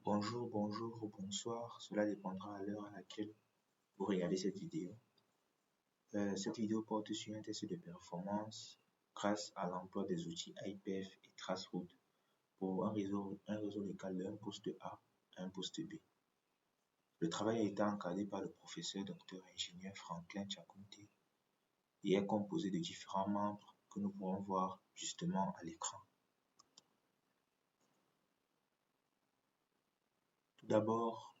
Bonjour, bonjour ou bonsoir, cela dépendra à l'heure à laquelle vous regardez cette vidéo. Cette vidéo porte sur un test de performance grâce à l'emploi des outils IPF et Traceroute pour un réseau local d'un poste A à un poste B. Le travail a été encadré par le professeur Dr ingénieur Franklin Chakunte et est composé de différents membres que nous pourrons voir justement à l'écran. Tout d'abord,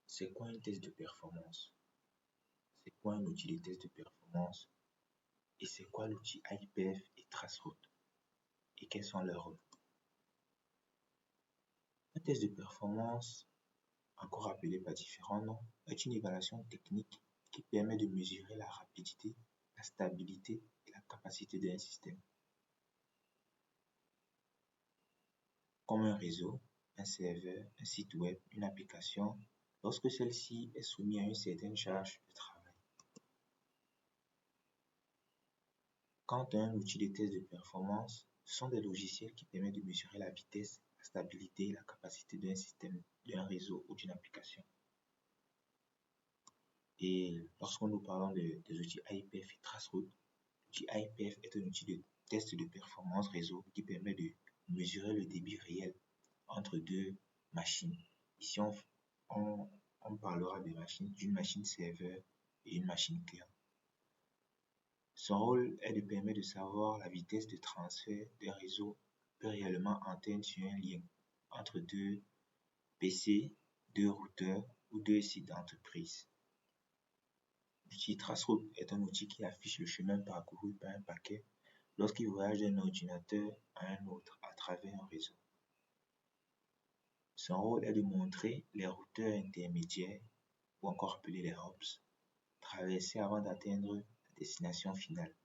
c'est quoi un test de performance? C'est quoi un outil de test de performance? Et c'est quoi l'outil IPF et Traceroute? Et quels sont leurs rôles? Un test de performance, encore appelé par différents noms, est une évaluation technique qui permet de mesurer la rapidité, la stabilité et la capacité d'un système. Comme un réseau, un serveur, un site web, une application, lorsque celle-ci est soumise à une certaine charge de travail. Quant à un outil de test de performance, ce sont des logiciels qui permettent de mesurer la vitesse, la stabilité et la capacité d'un système, d'un réseau ou d'une application. Et lorsque nous parlons des outils IPF et Traceroute, l'outil IPF est un outil de test de performance réseau qui permet de mesurer le débit réel entre deux machines. Ici, on parlera d'une machine serveur et une machine client. Son rôle est de permettre de savoir la vitesse de transfert d'un réseau peut réellement atteindre sur un lien entre deux PC, deux routeurs ou deux sites d'entreprise. L'outil Traceroute est un outil qui affiche le chemin parcouru par un paquet lorsqu'il voyage d'un ordinateur à un autre à travers un réseau. Son rôle est de montrer les routeurs intermédiaires, ou encore appelés les hubs, traversés avant d'atteindre la destination finale.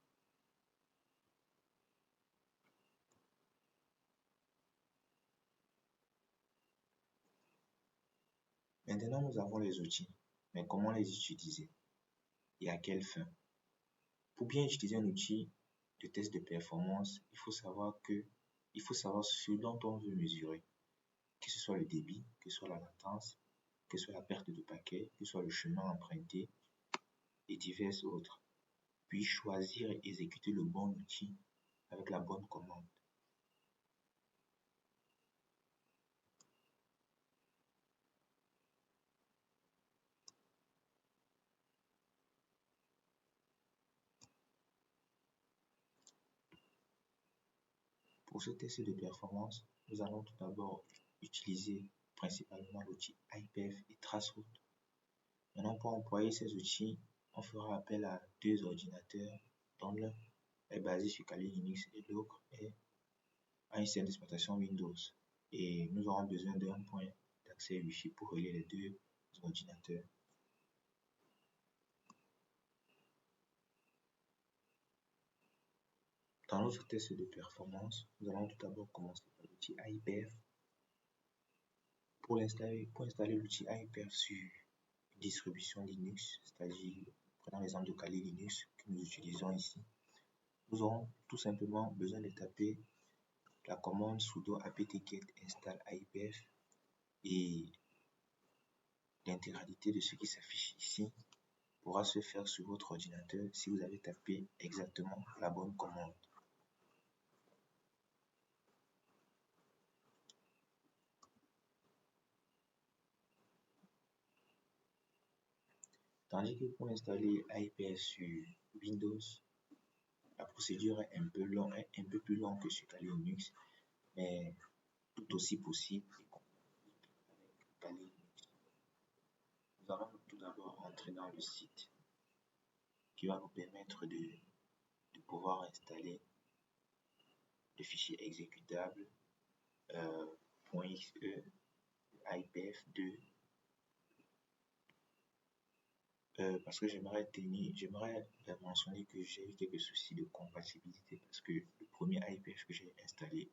Maintenant, nous avons les outils, mais comment les utiliser et à quelle fin? Pour bien utiliser un outil de test de performance, il faut savoir ce dont on veut mesurer, que ce soit le débit, que ce soit la latence, que ce soit la perte de paquets, que ce soit le chemin emprunté et divers autres. Puis choisir et exécuter le bon outil avec la bonne commande. Pour ce test de performance, nous allons tout d'abord utiliser principalement l'outil IPF et Traceroute. Maintenant, pour employer ces outils, on fera appel à deux ordinateurs, dont l'un est basé sur Kali Linux et l'autre est à un système d'exploitation Windows. Et nous aurons besoin d'un point d'accès Wi-Fi pour relier les deux ordinateurs. Dans notre test de performance, nous allons tout d'abord commencer par l'outil IPF. Pour installer l'outil IPF sur une distribution Linux, c'est-à-dire, prenons l'exemple de Kali Linux que nous utilisons ici, nous aurons tout simplement besoin de taper la commande sudo apt-get install IPF et l'intégralité de ce qui s'affiche ici pourra se faire sur votre ordinateur si vous avez tapé exactement la bonne commande. Tandis que pour installer IPF sur Windows, la procédure est un peu plus longue que sur Kali Linux, mais tout aussi possible avec Kali Linux. Nous allons tout d'abord entrer dans le site qui va nous permettre de pouvoir installer le fichier exécutable .exe IPF2 parce que j'aimerais mentionner que j'ai eu quelques soucis de compatibilité parce que le premier IPF que j'ai installé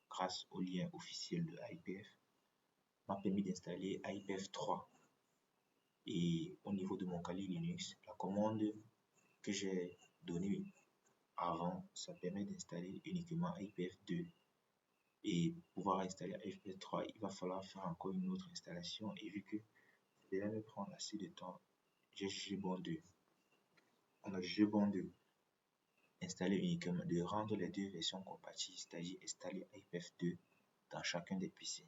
grâce au lien officiel de IPF m'a permis d'installer IPF 3 et au niveau de mon Kali Linux, la commande que j'ai donnée avant, ça permet d'installer uniquement IPF 2 Et pour pouvoir installer AFP3, il va falloir faire encore une autre installation. Et vu que ça devait me prendre assez de temps, on a jugé bon de installer uniquement, de rendre les deux versions compatibles, c'est-à-dire installer IPF2 dans chacun des PC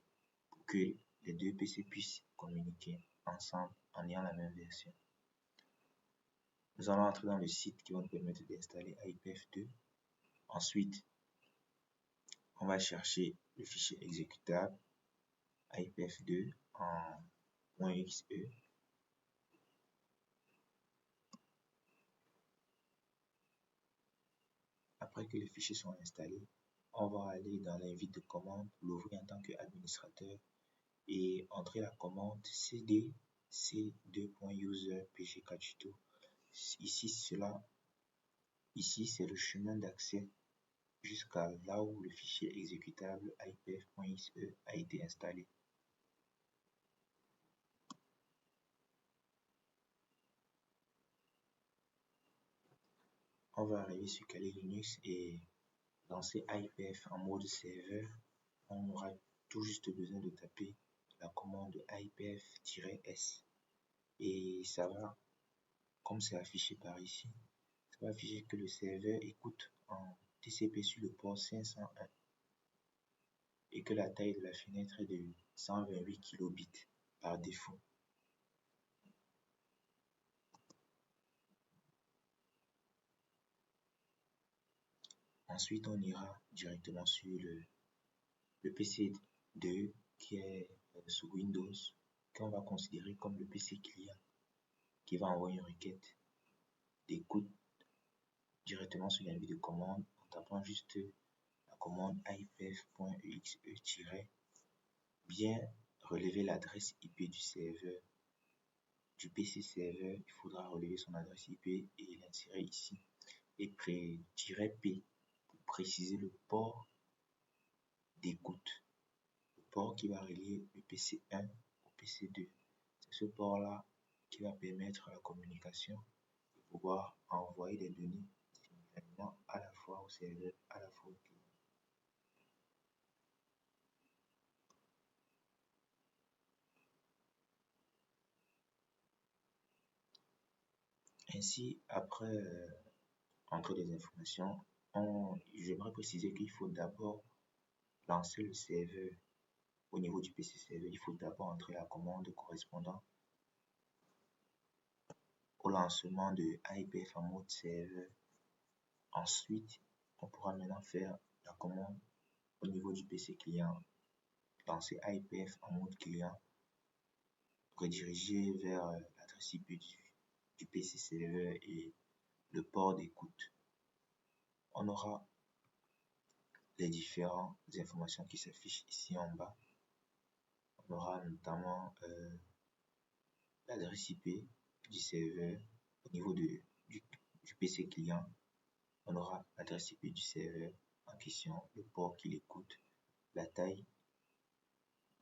pour que les deux PC puissent communiquer ensemble en ayant la même version. Nous allons entrer dans le site qui va nous permettre d'installer IPF2. Ensuite, on va chercher le fichier exécutable IPF2 en .exe. Après que les fichiers sont installés, on va aller dans l'invite de commande pour l'ouvrir en tant qu'administrateur et entrer la commande cd c2.user pg4tuto. Ici, c'est le chemin d'accès jusqu'à là où le fichier exécutable ipf.exe a été installé. On va arriver sur Kali Linux et lancer IPF en mode serveur. On aura tout juste besoin de taper la commande IPF-S et ça va, comme c'est affiché par ici, ça va afficher que le serveur écoute en TCP sur le port 501 et que la taille de la fenêtre est de 128 kilobits par défaut. Ensuite, on ira directement sur le PC 2 qui est sous Windows, qu'on va considérer comme le PC client, qui va envoyer une requête d'écoute directement sur l'invite de commande en tapant juste la commande ipf.exe- bien relever l'adresse IP du serveur. Du PC serveur, il faudra relever son adresse IP et l'insérer ici. Et -P pour préciser le port d'écoute. Le port qui va relier le PC1 au PC2. C'est ce port-là qui va permettre à la communication de pouvoir envoyer des données simultanément à la fois au serveur, à la fois au client. Ainsi, après entrer des informations, j'aimerais préciser qu'il faut d'abord lancer le serveur. Au niveau du PC serveur, il faut d'abord entrer la commande correspondant au lancement de IPF en mode serveur. Ensuite, on pourra maintenant faire la commande au niveau du PC client, lancer IPF en mode client, rediriger vers l'adresse IP du PC serveur et le port d'écoute. On aura les différentes informations qui s'affichent ici en bas. On aura notamment l'adresse IP du serveur au niveau du PC client. On aura l'adresse IP du serveur en question, le port qu'il écoute, la taille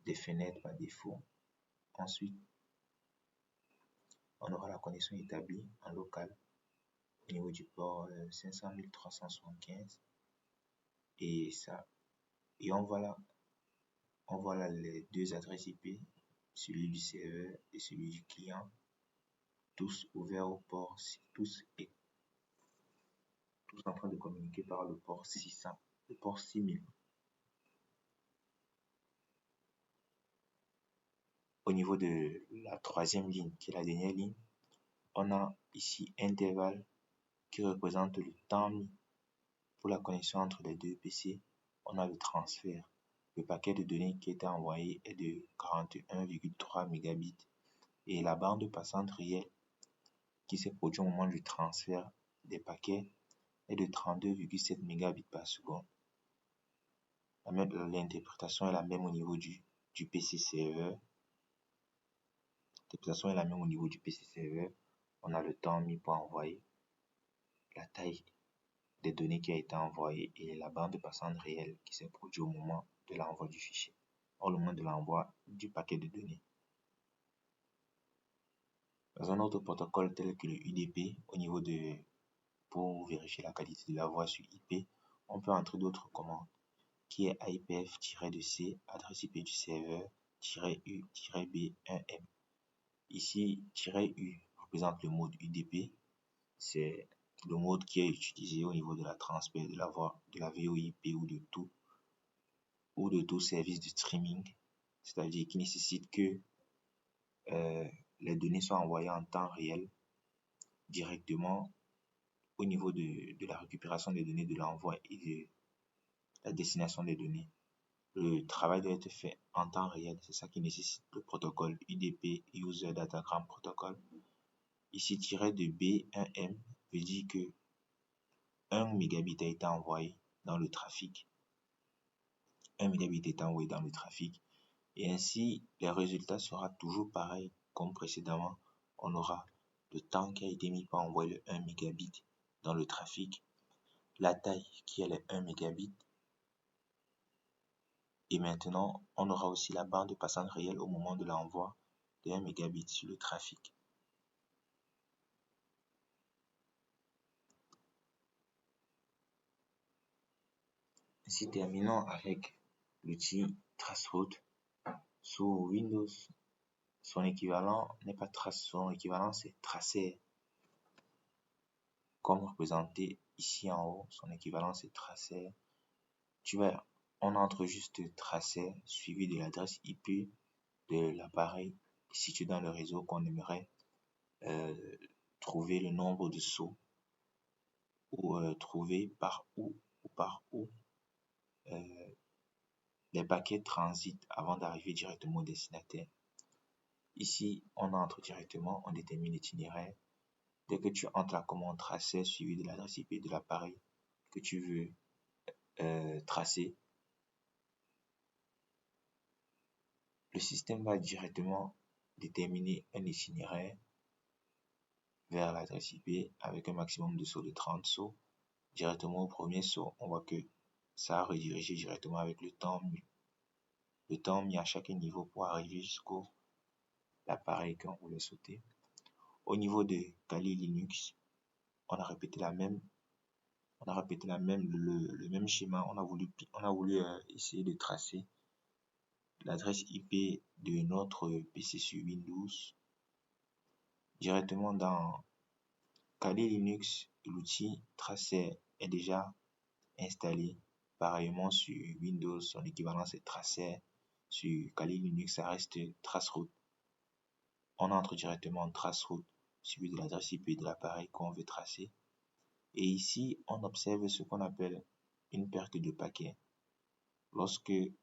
des fenêtres par défaut. Ensuite, on aura la connexion établie en local au niveau du port 500.375 et ça. Et on voit là les deux adresses IP, celui du serveur et celui du client, tous ouverts au port, tous en train de communiquer par le port 600, le port 6000. Au niveau de la troisième ligne, qui est la dernière ligne, on a ici intervalle qui représente le temps mis pour la connexion entre les deux PC. On a le transfert. Le paquet de données qui est envoyé est de 41,3 mégabits et la bande passante réelle qui s'est produite au moment du transfert des paquets est de 32,7 mégabits par seconde. L'interprétation est la même au niveau du PC serveur. L'interprétation est la même au niveau du PC serveur. On a le temps mis pour envoyer, la taille des données qui a été envoyée et la bande passante réelle qui s'est produite au moment de l'envoi du fichier, au moment de l'envoi du paquet de données. Dans un autre protocole tel que le UDP, pour vérifier la qualité de la voix sur IP, on peut entrer d'autres commandes. qui est IPF-C, adresse IP du serveur-U-B1M. Ici, -U représente le mode UDP, c'est le mode qui est utilisé au niveau de la transfert de la VoIP ou de tout service de streaming, c'est-à-dire qui nécessite que les données soient envoyées en temps réel directement au niveau de la récupération des données, de l'envoi et de la destination des données. Le travail doit être fait en temps réel, c'est ça qui nécessite le protocole UDP, User Datagram Protocol. Ici, de B1M veut dire que 1 mégabit a été envoyé dans le trafic. 1 mégabit est envoyé dans le trafic. Et ainsi, le résultat sera toujours pareil comme précédemment. On aura le temps qui a été mis pour envoyer le 1 mégabit dans le trafic, la taille qui est le 1 mégabit. Et maintenant, on aura aussi la bande passante réelle au moment de l'envoi de 1 mégabit sur le trafic. Ainsi, terminons avec l'outil Traceroute. Sous Windows, son équivalent n'est pas Trace, son équivalent c'est Tracer. Comme représenté ici en haut, son équivalent c'est Tracer. On entre juste Tracer suivi de l'adresse IP de l'appareil situé dans le réseau qu'on aimerait trouver le nombre de sauts ou trouver par où les paquets transitent avant d'arriver directement au destinataire. Ici, on entre directement, on détermine l'itinéraire. Dès que tu entres la commande tracer suivi de l'adresse IP de l'appareil que tu veux tracer, le système va directement déterminer un itinéraire vers l'adresse IP avec un maximum de sauts de 30 sauts. Directement au premier saut, on voit que ça a redirigé directement avec le temps mis à chaque niveau pour arriver jusqu'au l'appareil qu'on voulait sauter. Au niveau de Kali Linux, on a répété le même schéma. On a voulu essayer de tracer l'adresse IP de notre PC sur Windows directement dans Kali Linux. L'outil Tracer est déjà installé. Pareillement sur Windows, son équivalent c'est Tracer. Sur Kali Linux, ça reste Traceroute. On entre directement en Traceroute suivi de l'adresse IP de l'appareil qu'on veut tracer. Et ici, on observe ce qu'on appelle une perte de paquets. Parce que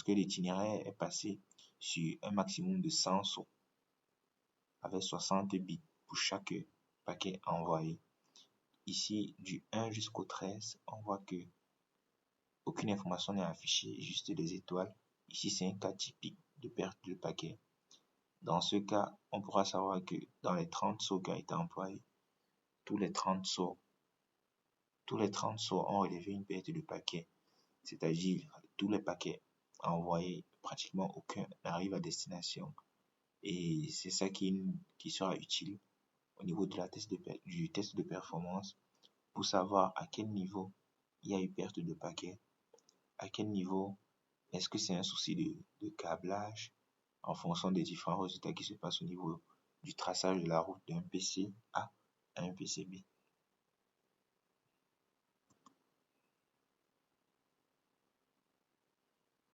l'itinéraire est passé sur un maximum de 100 sauts avec 60 bits pour chaque paquet envoyé. Ici, du 1 jusqu'au 13, on voit que aucune information n'est affichée, juste des étoiles. Ici, c'est un cas typique de perte de paquet. Dans ce cas, on pourra savoir que dans les 30 sauts qui ont été employés, tous les 30 sauts ont relevé une perte de paquet. C'est-à-dire, tous les paquets envoyés, pratiquement aucun n'arrive à destination. Et c'est ça qui sera utile au niveau de du test de performance pour savoir à quel niveau il y a eu perte de paquets, à quel niveau est-ce que c'est un souci de câblage en fonction des différents résultats qui se passent au niveau du traçage de la route d'un PC A à un PC B.